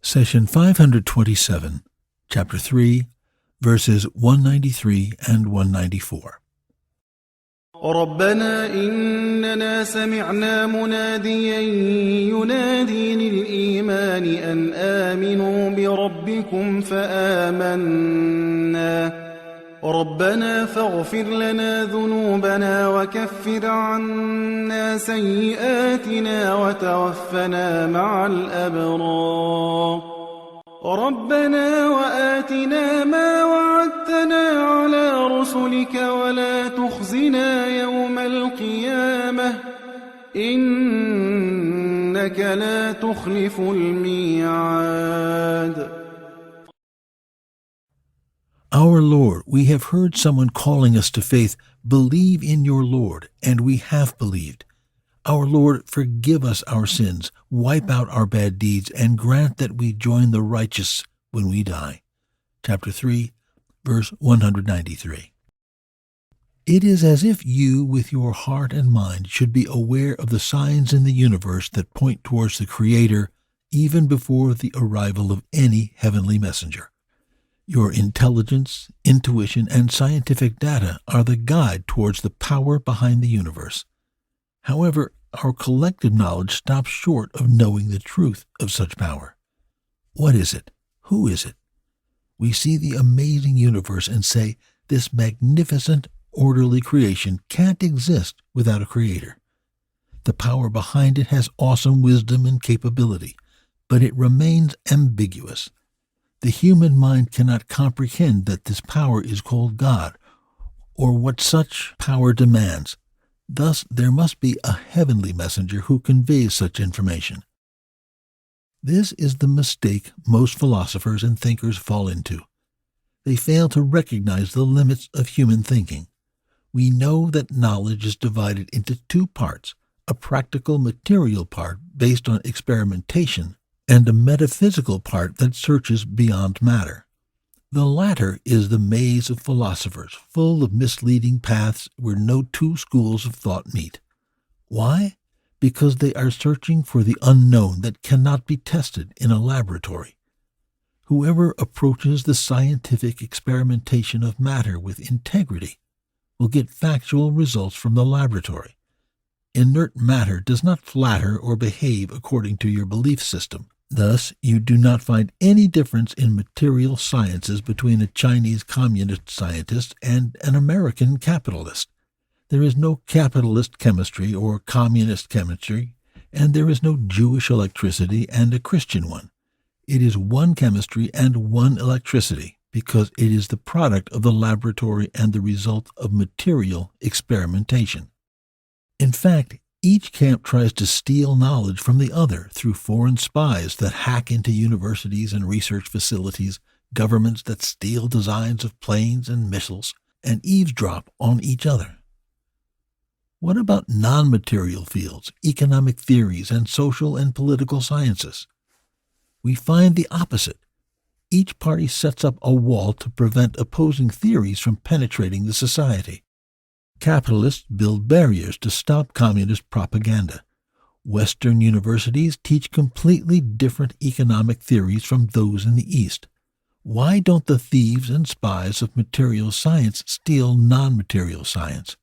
Session 527, Chapter 3, verses 193 and 194. ربنا إننا سمعنا مناديا ينادي للإيمان أن آمنوا بربكم فآمنا ربنا فاغفر لنا ذنوبنا وكفر عنا سيئاتنا وتوفنا مع الأبرار ربنا وآتنا ما وعدتنا على رسلك ولا تخزنا يوم القيامة إنك لا تخلف الميعاد. Our Lord, we have heard someone calling us to faith. Believe in your Lord, and we have believed. Our Lord, forgive us our sins, wipe out our bad deeds, and grant that we join the righteous when we die. Chapter 3, verse 193. It is as if you, with your heart and mind, should be aware of the signs in the universe that point towards the Creator even before the arrival of any heavenly messenger. Your intelligence, intuition, and scientific data are the guide towards the power behind the universe. However, our collective knowledge stops short of knowing the truth of such power. What is it? Who is it? We see the amazing universe and say, this magnificent, orderly creation can't exist without a creator. The power behind it has awesome wisdom and capability, but it remains ambiguous. The human mind cannot comprehend that this power is called God, or what such power demands. Thus, there must be a heavenly messenger who conveys such information. This is the mistake most philosophers and thinkers fall into. They fail to recognize the limits of human thinking. We know that knowledge is divided into two parts, a practical material part based on experimentation, and a metaphysical part that searches beyond matter. The latter is the maze of philosophers, full of misleading paths where no two schools of thought meet. Why? Because they are searching for the unknown that cannot be tested in a laboratory. Whoever approaches the scientific experimentation of matter with integrity will get factual results from the laboratory. Inert matter does not flatter or behave according to your belief system. Thus, you do not find any difference in material sciences between a Chinese communist scientist and an American capitalist. There is no capitalist chemistry or communist chemistry, and there is no Jewish electricity and a Christian one. It is one chemistry and one electricity, because it is the product of the laboratory and the result of material experimentation. In fact, each camp tries to steal knowledge from the other through foreign spies that hack into universities and research facilities, governments that steal designs of planes and missiles, and eavesdrop on each other. What about non-material fields, economic theories, and social and political sciences? We find the opposite. Each party sets up a wall to prevent opposing theories from penetrating the society. Capitalists build barriers to stop communist propaganda. Western universities teach completely different economic theories from those in the East. Why don't the thieves and spies of material science steal non-material science?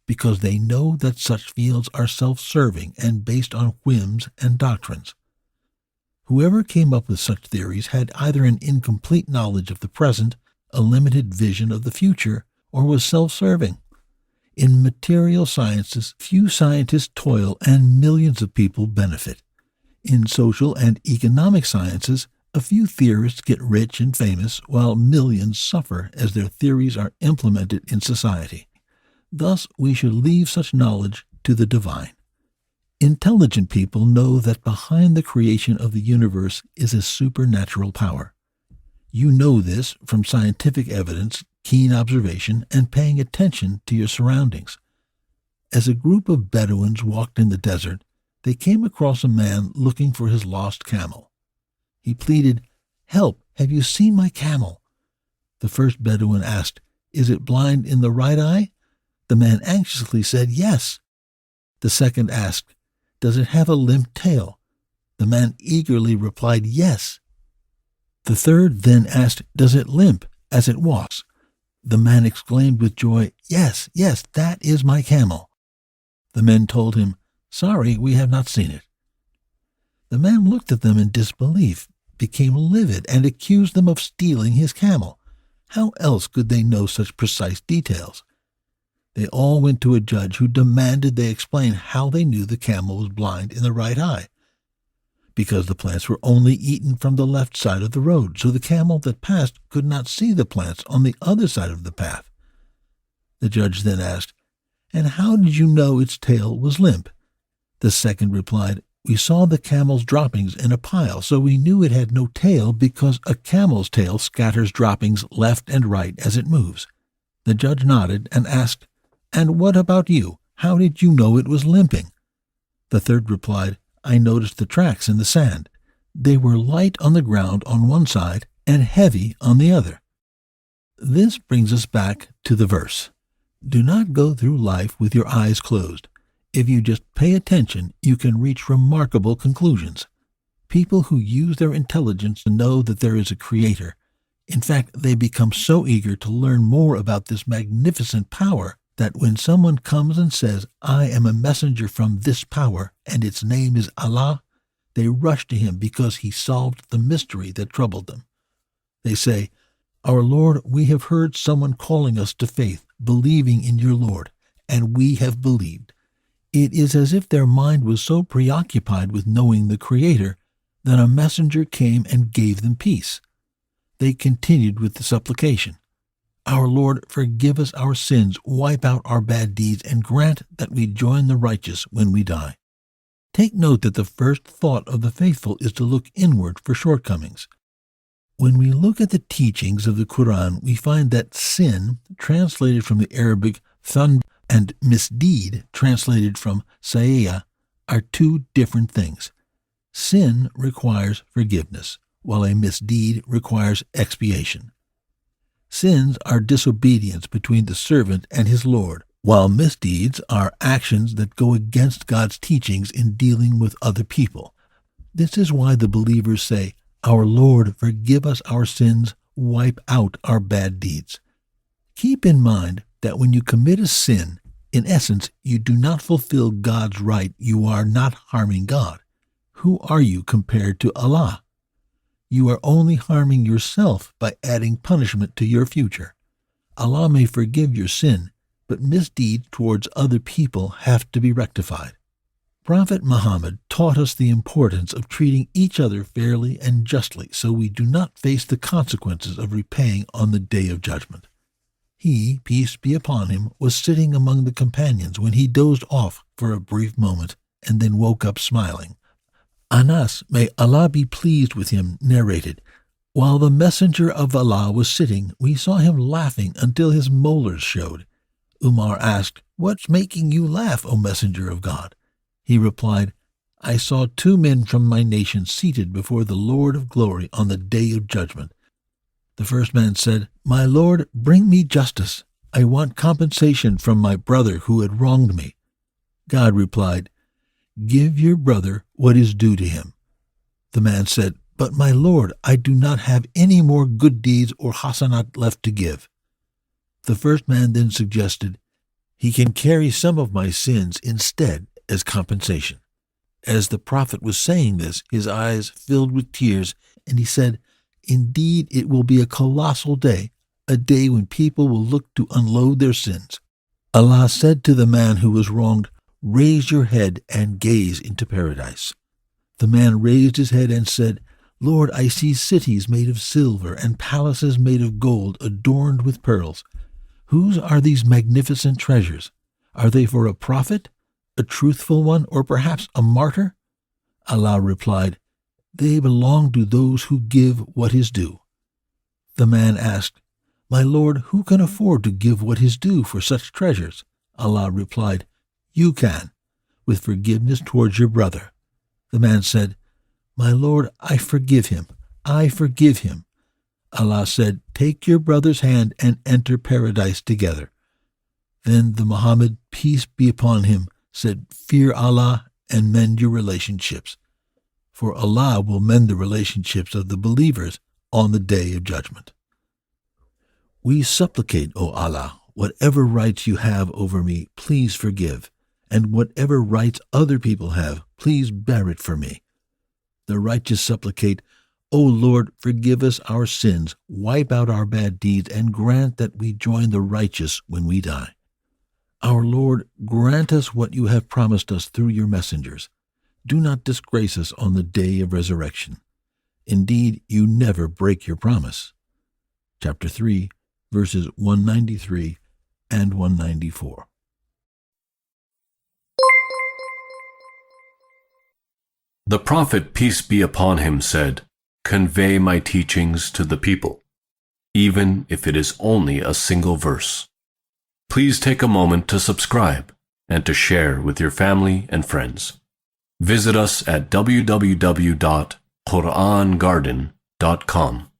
Because they know that such fields are self-serving and based on whims and doctrines. Whoever came up with such theories had either an incomplete knowledge of the present, a limited vision of the future, or was self-serving. In material sciences, few scientists toil and millions of people benefit. In social and economic sciences, a few theorists get rich and famous while millions suffer as their theories are implemented in society. Thus, we should leave such knowledge to the divine. Intelligent people know that behind the creation of the universe is a supernatural power. You know this from scientific evidence, keen observation, and paying attention to your surroundings. As a group of Bedouins walked in the desert, they came across a man looking for his lost camel. He pleaded, "Help, have you seen my camel?" The first Bedouin asked, "Is it blind in the right eye?" The man anxiously said, "Yes." The second asked, "Does it have a limp tail?" The man eagerly replied, "Yes." The third then asked, "Does it limp as it walks?" The man exclaimed with joy, "Yes, yes, that is my camel." The men told him, "Sorry, we have not seen it." The man looked at them in disbelief, became livid, and accused them of stealing his camel. How else could they know such precise details? They all went to a judge who demanded they explain how they knew the camel was blind in the right eye. Because the plants were only eaten from the left side of the road, so the camel that passed could not see the plants on the other side of the path. The judge then asked, "And how did you know its tail was limp?" The second replied, "We saw the camel's droppings in a pile, so we knew it had no tail because a camel's tail scatters droppings left and right as it moves." The judge nodded and asked, "And what about you? How did you know it was limping?" The third replied, "I noticed the tracks in the sand. They were light on the ground on one side and heavy on the other." This brings us back to the verse. Do not go through life with your eyes closed. If you just pay attention, you can reach remarkable conclusions. People who use their intelligence to know that there is a creator, in fact, they become so eager to learn more about this magnificent power that when someone comes and says, "I am a messenger from this power, and its name is Allah," they rush to him because he solved the mystery that troubled them. They say, "Our Lord, we have heard someone calling us to faith, believing in your Lord, and we have believed." It is as if their mind was so preoccupied with knowing the Creator that a messenger came and gave them peace. They continued with the supplication, "Our Lord, forgive us our sins, wipe out our bad deeds, and grant that we join the righteous when we die." Take note that the first thought of the faithful is to look inward for shortcomings. When we look at the teachings of the Quran, we find that sin, translated from the Arabic thunb, and misdeed, translated from sayya, are two different things. Sin requires forgiveness, while a misdeed requires expiation. Sins are disobedience between the servant and his Lord, while misdeeds are actions that go against God's teachings in dealing with other people. This is why the believers say, "Our Lord, forgive us our sins, wipe out our bad deeds." Keep in mind that when you commit a sin, in essence, you do not fulfill God's right. You are not harming God. Who are you compared to Allah? You are only harming yourself by adding punishment to your future. Allah may forgive your sin, but misdeeds towards other people have to be rectified. Prophet Muhammad taught us the importance of treating each other fairly and justly so we do not face the consequences of repaying on the day of judgment. He, peace be upon him, was sitting among the companions when he dozed off for a brief moment and then woke up smiling. Anas, may Allah be pleased with him, narrated, "While the messenger of Allah was sitting, we saw him laughing until his molars showed. Umar asked, 'What's making you laugh, O messenger of God?' He replied, 'I saw two men from my nation seated before the Lord of glory on the day of judgment. The first man said, 'My Lord, bring me justice. I want compensation from my brother who had wronged me.' God replied, 'Give your brother what is due to him.' The man said, 'But my Lord, I do not have any more good deeds or hasanat left to give.' The first man then suggested, 'He can carry some of my sins instead as compensation.' As the Prophet was saying this, his eyes filled with tears, and he said, 'Indeed, it will be a colossal day, a day when people will look to unload their sins.' Allah said to the man who was wronged, 'Raise your head and gaze into paradise.' The man raised his head and said, 'Lord, I see cities made of silver and palaces made of gold adorned with pearls. Whose are these magnificent treasures? Are they for a prophet, a truthful one, or perhaps a martyr?' Allah replied, 'They belong to those who give what is due.' The man asked, 'My Lord, who can afford to give what is due for such treasures?' Allah replied, 'You can, with forgiveness towards your brother.' The man said, 'My Lord, I forgive him. I forgive him.' Allah said, 'Take your brother's hand and enter paradise together.' Then the Muhammad, peace be upon him, said, 'Fear Allah and mend your relationships. For Allah will mend the relationships of the believers on the day of judgment. We supplicate, O Allah, whatever rights you have over me, please forgive, and whatever rights other people have, please bear it for me. The righteous supplicate, O Lord, forgive us our sins, wipe out our bad deeds, and grant that we join the righteous when we die. Our Lord, grant us what you have promised us through your messengers. Do not disgrace us on the day of resurrection. Indeed, you never break your promise. Chapter 3, verses 193 and 194. The Prophet, peace be upon him, said, "Convey my teachings to the people, even if it is only a single verse." Please take a moment to subscribe and to share with your family and friends. Visit us at www.QURANGARDEN.com.